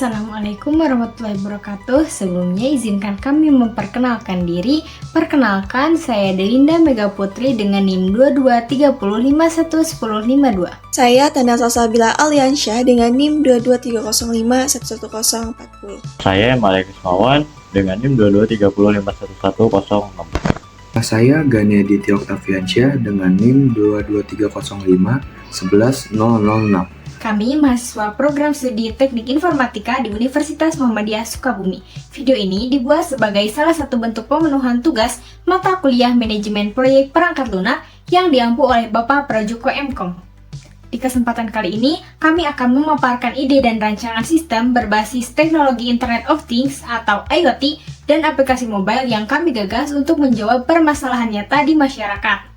Assalamualaikum warahmatullahi wabarakatuh. Sebelumnya izinkan kami memperkenalkan diri. Perkenalkan, saya Delinda Mega Putri dengan NIM 2230511052. Saya Tanda Salsabila Aliansyah dengan NIM 2230511040. Saya Malek Ismawan dengan NIM 2230511064. Saya Gani Aditya Oktaviansyah dengan NIM 22305-11006. Kami mahasiswa program studi Teknik Informatika di Universitas Muhammadiyah Sukabumi. Video ini dibuat sebagai salah satu bentuk pemenuhan tugas mata kuliah Manajemen Proyek Perangkat Lunak yang diampu oleh Bapak Prajuko Mkom. Di kesempatan kali ini, kami akan memaparkan ide dan rancangan sistem berbasis teknologi Internet of Things atau IoT dan aplikasi mobile yang kami gagas untuk menjawab permasalahan nyata di masyarakat,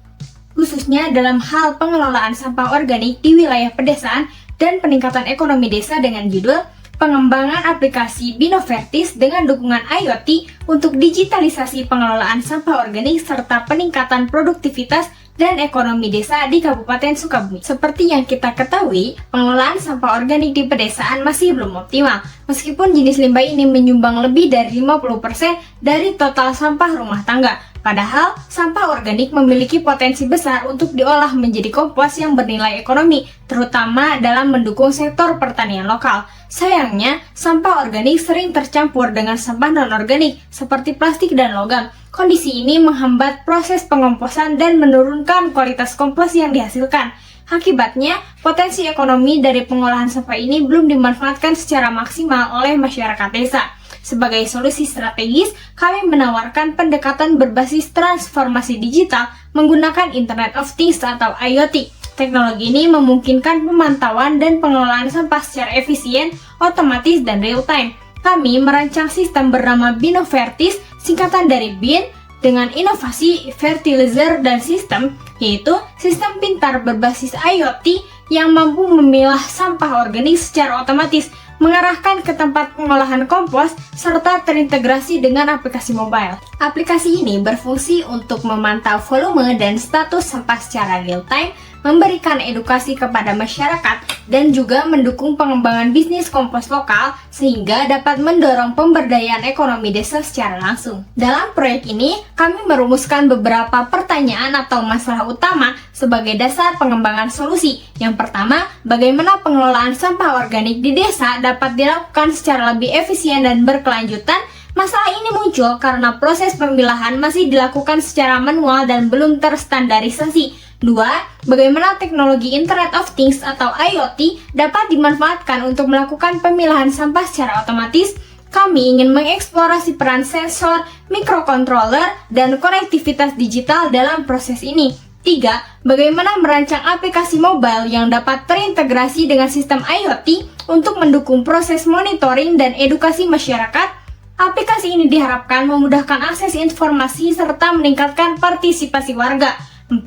khususnya dalam hal pengelolaan sampah organik di wilayah pedesaan dan peningkatan ekonomi desa dengan judul Pengembangan Aplikasi Binovertis dengan Dukungan IoT untuk Digitalisasi Pengelolaan Sampah Organik serta Peningkatan Produktivitas dan Ekonomi Desa di Kabupaten Sukabumi. Seperti yang kita ketahui, pengelolaan sampah organik di pedesaan masih belum optimal, meskipun jenis limbah ini menyumbang lebih dari 50% dari total sampah rumah tangga. Padahal, sampah organik memiliki potensi besar untuk diolah menjadi kompos yang bernilai ekonomi, terutama dalam mendukung sektor pertanian lokal. Sayangnya, sampah organik sering tercampur dengan sampah non-organik, seperti plastik dan logam. Kondisi ini menghambat proses pengomposan dan menurunkan kualitas kompos yang dihasilkan. Akibatnya, potensi ekonomi dari pengolahan sampah ini belum dimanfaatkan secara maksimal oleh masyarakat desa. Sebagai solusi strategis, kami menawarkan pendekatan berbasis transformasi digital menggunakan Internet of Things atau IoT. Teknologi ini memungkinkan pemantauan dan pengelolaan sampah secara efisien, otomatis, dan real-time. Kami merancang sistem bernama Binovertis, singkatan dari BIN, dengan inovasi fertilizer dan sistem, yaitu sistem pintar berbasis IoT yang mampu memilah sampah organik secara otomatis, mengarahkan ke tempat pengolahan kompos, serta terintegrasi dengan aplikasi mobile. Aplikasi ini berfungsi untuk memantau volume dan status sampah secara real-time, memberikan edukasi kepada masyarakat, dan juga mendukung pengembangan bisnis kompos lokal sehingga dapat mendorong pemberdayaan ekonomi desa secara langsung. Dalam proyek ini, kami merumuskan beberapa pertanyaan atau masalah utama sebagai dasar pengembangan solusi. Yang pertama, bagaimana pengelolaan sampah organik di desa dapat dilakukan secara lebih efisien dan berkelanjutan? Masalah ini muncul karena proses pemilahan masih dilakukan secara manual dan belum terstandarisasi. 2. Bagaimana teknologi Internet of Things atau IoT dapat dimanfaatkan untuk melakukan pemilahan sampah secara otomatis? Kami ingin mengeksplorasi peran sensor, microcontroller, dan konektivitas digital dalam proses ini. 3. Bagaimana merancang aplikasi mobile yang dapat terintegrasi dengan sistem IoT untuk mendukung proses monitoring dan edukasi masyarakat? Aplikasi ini diharapkan memudahkan akses informasi serta meningkatkan partisipasi warga. 4.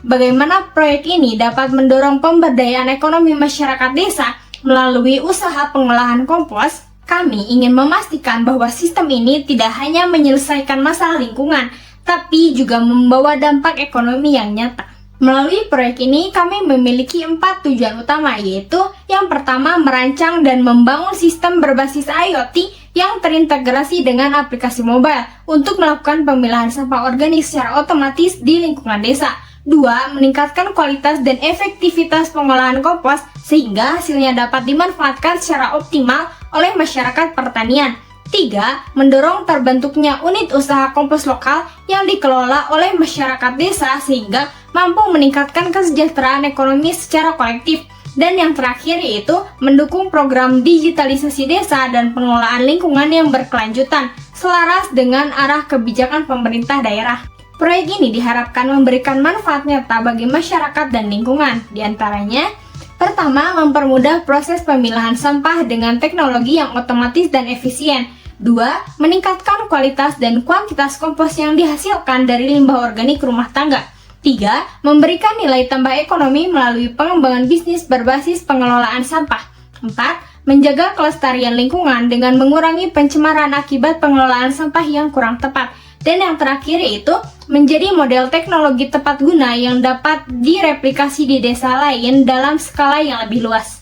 Bagaimana proyek ini dapat mendorong pemberdayaan ekonomi masyarakat desa melalui usaha pengolahan kompos? Kami ingin memastikan bahwa sistem ini tidak hanya menyelesaikan masalah lingkungan, tapi juga membawa dampak ekonomi yang nyata. Melalui proyek ini, kami memiliki 4 tujuan utama, yaitu yang pertama, merancang dan membangun sistem berbasis IoT yang terintegrasi dengan aplikasi mobile untuk melakukan pemilahan sampah organik secara otomatis di lingkungan desa. 2. Meningkatkan kualitas dan efektivitas pengolahan kompos sehingga hasilnya dapat dimanfaatkan secara optimal oleh masyarakat pertanian. 3. Mendorong terbentuknya unit usaha kompos lokal yang dikelola oleh masyarakat desa sehingga mampu meningkatkan kesejahteraan ekonomi secara kolektif. Dan yang terakhir yaitu mendukung program digitalisasi desa dan pengelolaan lingkungan yang berkelanjutan selaras dengan arah kebijakan pemerintah daerah. Proyek ini diharapkan memberikan manfaat nyata bagi masyarakat dan lingkungan. Di antaranya, pertama, mempermudah proses pemilahan sampah dengan teknologi yang otomatis dan efisien. 2. Meningkatkan kualitas dan kuantitas kompos yang dihasilkan dari limbah organik rumah tangga. 3. Memberikan nilai tambah ekonomi melalui pengembangan bisnis berbasis pengelolaan sampah. 4. Menjaga kelestarian lingkungan dengan mengurangi pencemaran akibat pengelolaan sampah yang kurang tepat. Dan yang terakhir yaitu menjadi model teknologi tepat guna yang dapat direplikasi di desa lain dalam skala yang lebih luas.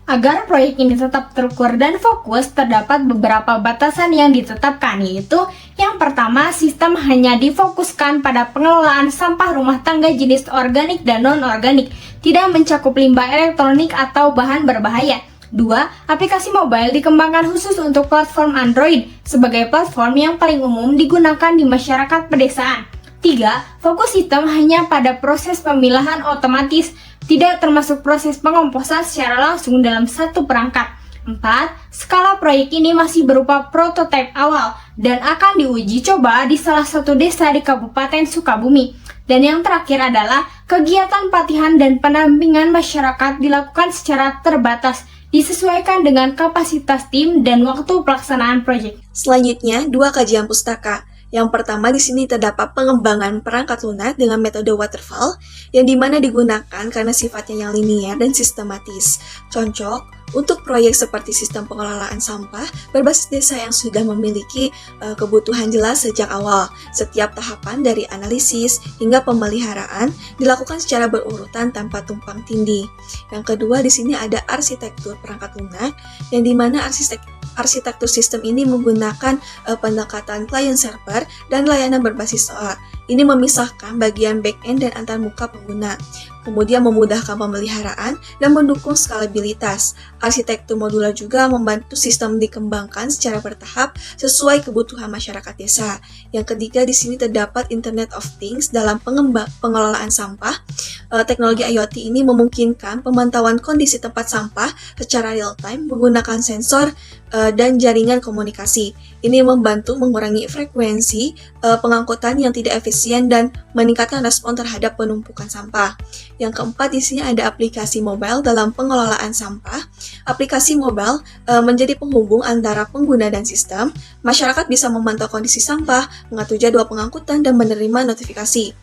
Agar proyek ini tetap terukur dan fokus, terdapat beberapa batasan yang ditetapkan, yaitu yang pertama, sistem hanya difokuskan pada pengelolaan sampah rumah tangga jenis organik dan non-organik, tidak mencakup limbah elektronik atau bahan berbahaya. 2. Aplikasi mobile dikembangkan khusus untuk platform Android sebagai platform yang paling umum digunakan di masyarakat pedesaan. 3. Fokus sistem hanya pada proses pemilahan otomatis, tidak termasuk proses pengomposan secara langsung dalam satu perangkat. 4. Skala proyek ini masih berupa prototipe awal dan akan diuji coba di salah satu desa di Kabupaten Sukabumi. Dan yang terakhir adalah kegiatan pelatihan dan pendampingan masyarakat dilakukan secara terbatas, disesuaikan dengan kapasitas tim dan waktu pelaksanaan proyek. Selanjutnya, 2 kajian pustaka. Yang pertama di sini terdapat pengembangan perangkat lunak dengan metode waterfall yang dimana digunakan karena sifatnya yang linear dan sistematis. Cocok untuk proyek seperti sistem pengelolaan sampah berbasis desa yang sudah memiliki kebutuhan jelas sejak awal. Setiap tahapan dari analisis hingga pemeliharaan dilakukan secara berurutan tanpa tumpang tindih. Yang kedua di sini ada arsitektur perangkat lunak yang dimana arsitektur sistem ini menggunakan pendekatan client server dan layanan berbasis OA. Ini memisahkan bagian back-end dan antarmuka pengguna, kemudian memudahkan pemeliharaan dan mendukung skalabilitas. Arsitektur modular juga membantu sistem dikembangkan secara bertahap sesuai kebutuhan masyarakat desa. Yang ketiga di sini terdapat Internet of Things dalam pengelolaan sampah. Teknologi IoT ini memungkinkan pemantauan kondisi tempat sampah secara real-time menggunakan sensor dan jaringan komunikasi. Ini membantu mengurangi frekuensi pengangkutan yang tidak efisien dan meningkatkan respon terhadap penumpukan sampah. Yang keempat di sini ada aplikasi mobile dalam pengelolaan sampah. Aplikasi mobile menjadi penghubung antara pengguna dan sistem. Masyarakat bisa memantau kondisi sampah, mengatur jadwal pengangkutan, dan menerima notifikasi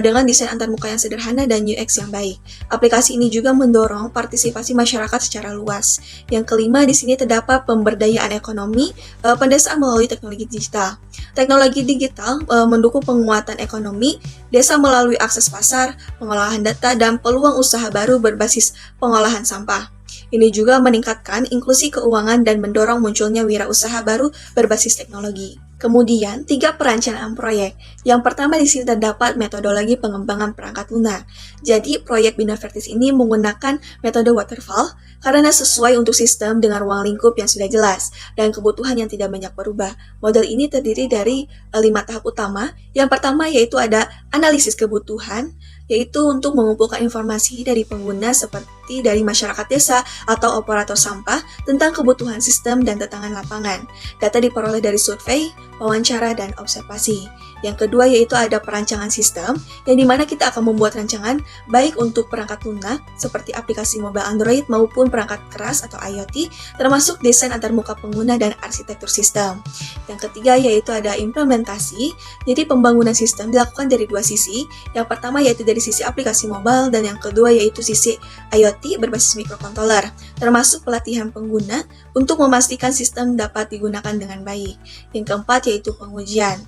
dengan desain antarmuka yang sederhana dan UX yang baik. Aplikasi ini juga mendorong partisipasi masyarakat secara luas. Yang kelima di sini terdapat pemberdayaan ekonomi pedesaan melalui teknologi digital. Teknologi digital mendukung penguatan ekonomi desa melalui akses pasar, pengolahan data, dan peluang usaha baru berbasis pengolahan sampah. Ini juga meningkatkan inklusi keuangan dan mendorong munculnya wirausaha baru berbasis teknologi. Kemudian, 3 perencanaan proyek. Yang pertama di sini terdapat metodologi pengembangan perangkat lunak. Jadi, proyek Bina Vertis ini menggunakan metode waterfall karena sesuai untuk sistem dengan ruang lingkup yang sudah jelas dan kebutuhan yang tidak banyak berubah. Model ini terdiri dari 5 tahap utama. Yang pertama yaitu ada analisis kebutuhan, yaitu untuk mengumpulkan informasi dari pengguna seperti dari masyarakat desa atau operator sampah tentang kebutuhan sistem dan tantangan lapangan. Data diperoleh dari survei, wawancara, dan observasi. Yang kedua yaitu ada perancangan sistem, yang dimana kita akan membuat rancangan baik untuk perangkat lunak seperti aplikasi mobile Android maupun perangkat keras atau IoT, termasuk desain antarmuka pengguna dan arsitektur sistem. Yang ketiga yaitu ada implementasi, jadi pembangunan sistem dilakukan dari 2 sisi. Yang pertama yaitu dari sisi aplikasi mobile dan yang kedua yaitu sisi IoT berbasis microcontroller, termasuk pelatihan pengguna untuk memastikan sistem dapat digunakan dengan baik. Yang keempat yaitu pengujian.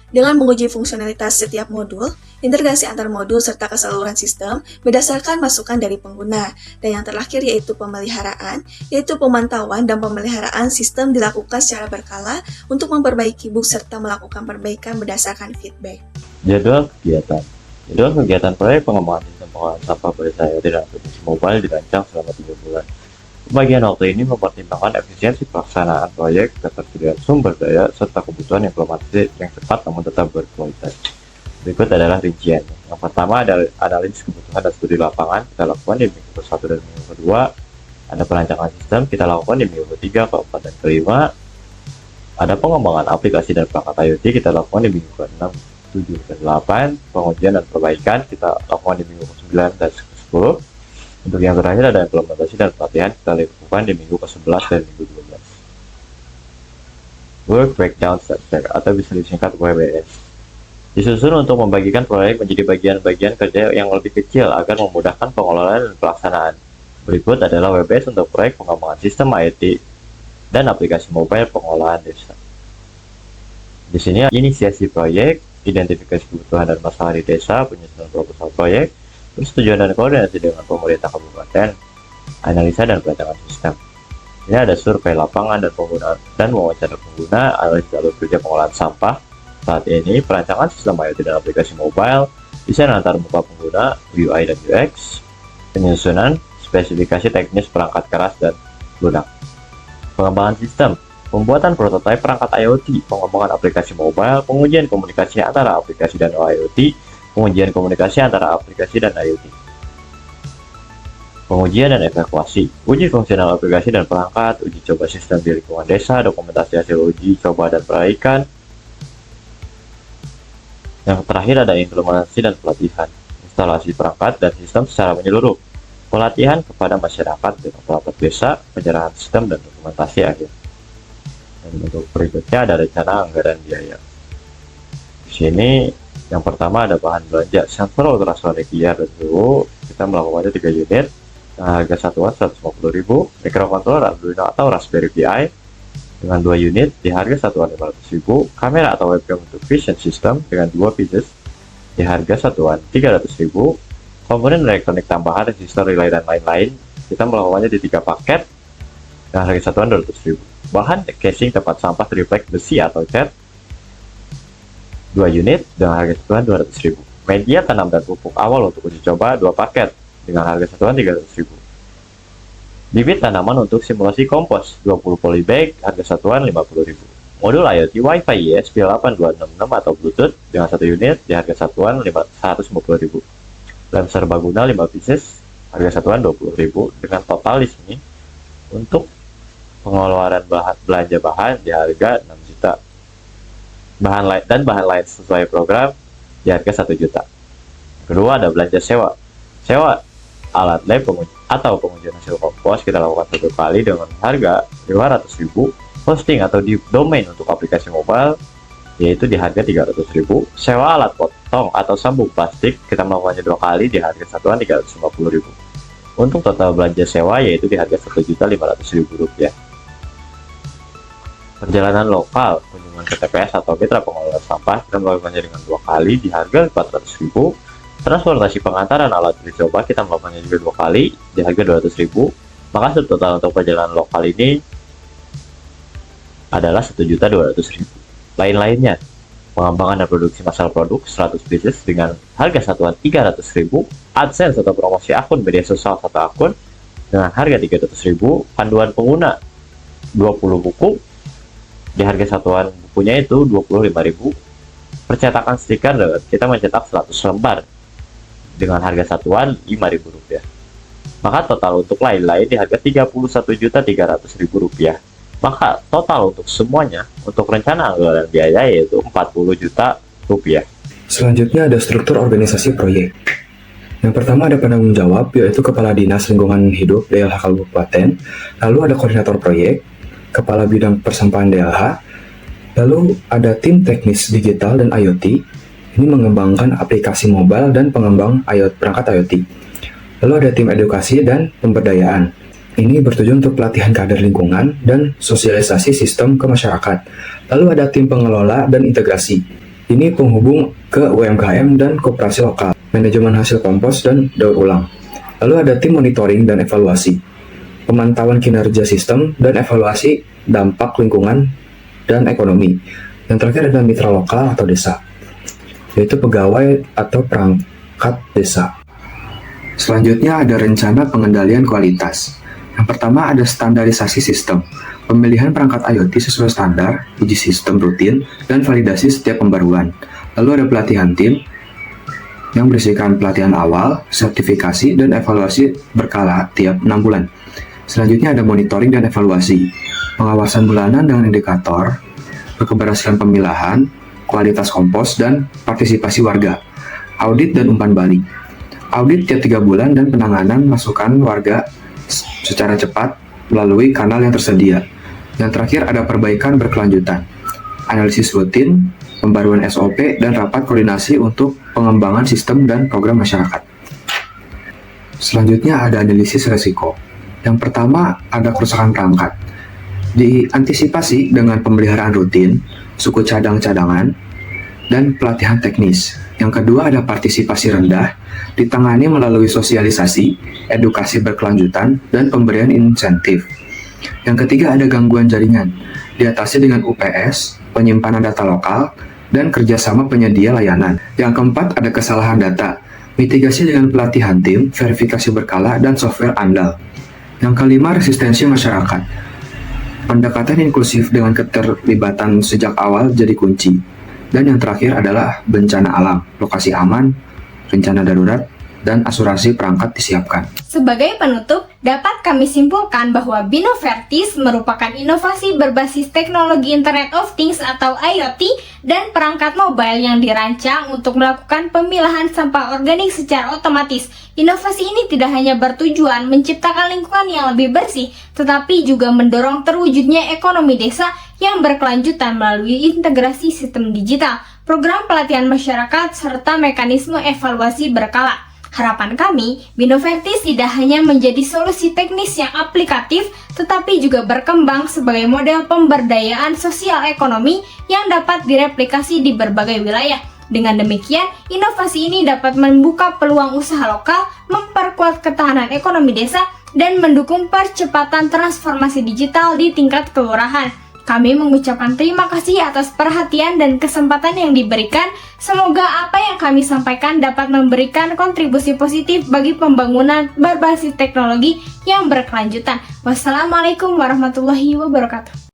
Dengan menguji fungsionalitas setiap modul, integrasi antar modul serta keseluruhan sistem berdasarkan masukan dari pengguna. Dan yang terakhir yaitu pemeliharaan, yaitu pemantauan dan pemeliharaan sistem dilakukan secara berkala untuk memperbaiki bug serta melakukan perbaikan berdasarkan feedback. Jadwal kegiatan. Jadwal kegiatan proyek pengembangan sistem pengolahan sampah pedesaan IoT dan aplikasi mobile dirancang selama 3 bulan. Pembagian waktu ini mempertimbangkan efisiensi pelaksanaan proyek, ketersediaan sumber daya, serta kebutuhan implementasi yang cepat namun tetap berkualitas. Berikut adalah rincian. Yang pertama ada analisis kebutuhan dan studi lapangan, kita lakukan di minggu ke-1 dan minggu ke-2. Ada perancangan sistem, kita lakukan di minggu ke-3, ke-4, dan ke-5. Ada pengembangan aplikasi dan perangkat IoT, kita lakukan di minggu ke-6, 7, dan 8. Pengujian dan perbaikan, kita lakukan di minggu ke-9 dan ke-10. Untuk yang terakhir ada implementasi dan pelatihan, kita lakukan di minggu ke-11 dan minggu 12. Work Breakdown Structure atau bisa disingkat WBS. Disusun untuk membagikan proyek menjadi bagian-bagian kerja yang lebih kecil agar memudahkan pengelolaan dan pelaksanaan. Berikut adalah WBS untuk proyek pengembangan sistem IoT dan aplikasi mobile pengolahan desa. Di sini inisiasi proyek, identifikasi kebutuhan dan masalah di desa, penyusunan proposal proyek, persetujuan dan koordinasi dengan pemerintah kabupaten, analisa dan perancangan sistem. Ini ada survei lapangan dan penggunaan dan wawancara pengguna, analisa jalur kerja pengolahan sampah. Saat ini, perancangan sistem IoT dan aplikasi mobile, desain antar muka pengguna, UI dan UX, penyusunan, spesifikasi teknis perangkat keras dan lunak. Pengembangan sistem, pembuatan prototipe perangkat IoT, pengembangan aplikasi mobile, pengujian komunikasi antara aplikasi dan IoT, pengujian komunikasi antara aplikasi dan IoT. Pengujian dan evaluasi, uji fungsional aplikasi dan perangkat, uji coba sistem di lingkungan desa, dokumentasi hasil uji coba dan perbaikan. Yang terakhir ada implementasi dan pelatihan, instalasi perangkat dan sistem secara menyeluruh, pelatihan kepada masyarakat dengan perangkat desa, penyerahan sistem dan dokumentasi akhir. Dan untuk berikutnya ada rencana anggaran biaya. Di sini yang pertama ada bahan belanja sensor ultrasonic IR dan suhu, kita melakukannya 3 unit. Harga satuan 150.000, mikrokontroler Arduino atau Raspberry Pi dengan 2 unit di harga satuan 500.000, kamera atau webcam untuk vision system dengan 2 pieces di harga satuan 300.000, komponen elektronik tambahan, resistor, relay dan lain-lain kita melakukannya di 3 paket dengan harga satuan 200.000. Bahan casing tempat sampah triplek besi atau cat 2 unit dengan harga satuan 200.000. Media tanam dan pupuk awal untuk uji coba 2 paket dengan harga satuan 300.000. Bibit tanaman untuk simulasi kompos 20 polybag harga satuan 50.000. Modul IoT Wi-Fi ESP8266 atau Bluetooth dengan 1 unit di harga satuan 150.000. Lem serbaguna 5 pieces harga satuan 20.000 dengan total di sini untuk pengeluaran belanja bahan di harga 6 juta. Bahan lain sesuai program di harga 1 juta. Kedua ada belanja sewa. Sewa alat lab atau pengujian hasil kompos kita lakukan 1 kali dengan harga 500.000. Hosting atau di domain untuk aplikasi mobile yaitu di harga 300.000. Sewa alat potong atau sambung plastik kita melakukannya 2 kali di harga satuan 350.000. Untuk total belanja sewa yaitu di harga Rp1.500.000. Perjalanan lokal, kunjungan ke TPS atau mitra pengelola sampah kita melakukannya dengan 2 kali di harga 400.000. Transportasi pengantaran alat uji coba kita melakukannya juga 2 kali di harga 200.000. Maka subtotal untuk perjalanan lokal ini adalah 1.200.000. Lain-lainnya, pengembangan dan produksi massal produk 100 pieces dengan harga satuan 300.000, AdSense atau promosi akun media sosial 1 akun dengan harga 300.000, panduan pengguna 20 buku di harga satuan bukunya itu 25.000. Percetakan stiker kita mencetak 100 lembar dengan harga satuan Rp5.000. Maka total untuk lain-lain di harga Rp31.300.000. Maka total untuk semuanya untuk rencana anggaran biaya yaitu Rp40 juta. Selanjutnya ada struktur organisasi proyek. Yang pertama ada penanggung jawab, yaitu Kepala Dinas Lingkungan Hidup DLH Kabupaten, lalu ada koordinator proyek, Kepala Bidang Persampahan DLH, lalu ada tim teknis digital dan IoT, ini mengembangkan aplikasi mobile dan pengembang perangkat IoT. Lalu ada tim edukasi dan pemberdayaan. Ini bertujuan untuk pelatihan kader lingkungan dan sosialisasi sistem ke masyarakat. Lalu ada tim pengelola dan integrasi. Ini penghubung ke UMKM dan koperasi lokal, manajemen hasil kompos dan daur ulang. Lalu ada tim monitoring dan evaluasi, pemantauan kinerja sistem dan evaluasi dampak lingkungan dan ekonomi. Yang terakhir adalah mitra lokal atau desa, yaitu pegawai atau perangkat desa. Selanjutnya ada rencana pengendalian kualitas. Yang pertama ada standarisasi sistem, pemilihan perangkat IoT sesuai standar, uji sistem rutin, dan validasi setiap pembaruan. Lalu ada pelatihan tim, yang berisikan pelatihan awal, sertifikasi, dan evaluasi berkala tiap 6 bulan. Selanjutnya ada monitoring dan evaluasi, pengawasan bulanan dengan indikator, keberhasilan pemilahan, kualitas kompos, dan partisipasi warga, audit dan umpan balik. Audit tiap 3 bulan dan penanganan masukan warga secara cepat melalui kanal yang tersedia. Yang terakhir ada perbaikan berkelanjutan, analisis rutin, pembaruan SOP, dan rapat koordinasi untuk pengembangan sistem dan program masyarakat. Selanjutnya ada analisis risiko. Yang pertama ada kerusakan perangkat. Diantisipasi dengan pemeliharaan rutin, suku cadang-cadangan, dan pelatihan teknis. Yang kedua ada partisipasi rendah, ditangani melalui sosialisasi, edukasi berkelanjutan, dan pemberian insentif. Yang ketiga ada gangguan jaringan, diatasi dengan UPS, penyimpanan data lokal, dan kerjasama penyedia layanan. Yang keempat ada kesalahan data, mitigasi dengan pelatihan tim, verifikasi berkala, dan software andal. Yang kelima resistensi masyarakat, pendekatan inklusif dengan keterlibatan sejak awal jadi kunci. Dan yang terakhir adalah bencana alam, lokasi aman, rencana darurat, dan asuransi perangkat disiapkan. Sebagai penutup, dapat kami simpulkan bahwa Binovertis merupakan inovasi berbasis teknologi Internet of Things atau IoT dan perangkat mobile yang dirancang untuk melakukan pemilahan sampah organik secara otomatis. Inovasi ini tidak hanya bertujuan menciptakan lingkungan yang lebih bersih, tetapi juga mendorong terwujudnya ekonomi desa yang berkelanjutan melalui integrasi sistem digital, program pelatihan masyarakat, serta mekanisme evaluasi berkala. Harapan kami, Binovertis tidak hanya menjadi solusi teknis yang aplikatif, tetapi juga berkembang sebagai model pemberdayaan sosial ekonomi yang dapat direplikasi di berbagai wilayah. Dengan demikian, inovasi ini dapat membuka peluang usaha lokal, memperkuat ketahanan ekonomi desa, dan mendukung percepatan transformasi digital di tingkat kelurahan. Kami mengucapkan terima kasih atas perhatian dan kesempatan yang diberikan. Semoga apa yang kami sampaikan dapat memberikan kontribusi positif bagi pembangunan berbasis teknologi yang berkelanjutan. Wassalamualaikum warahmatullahi wabarakatuh.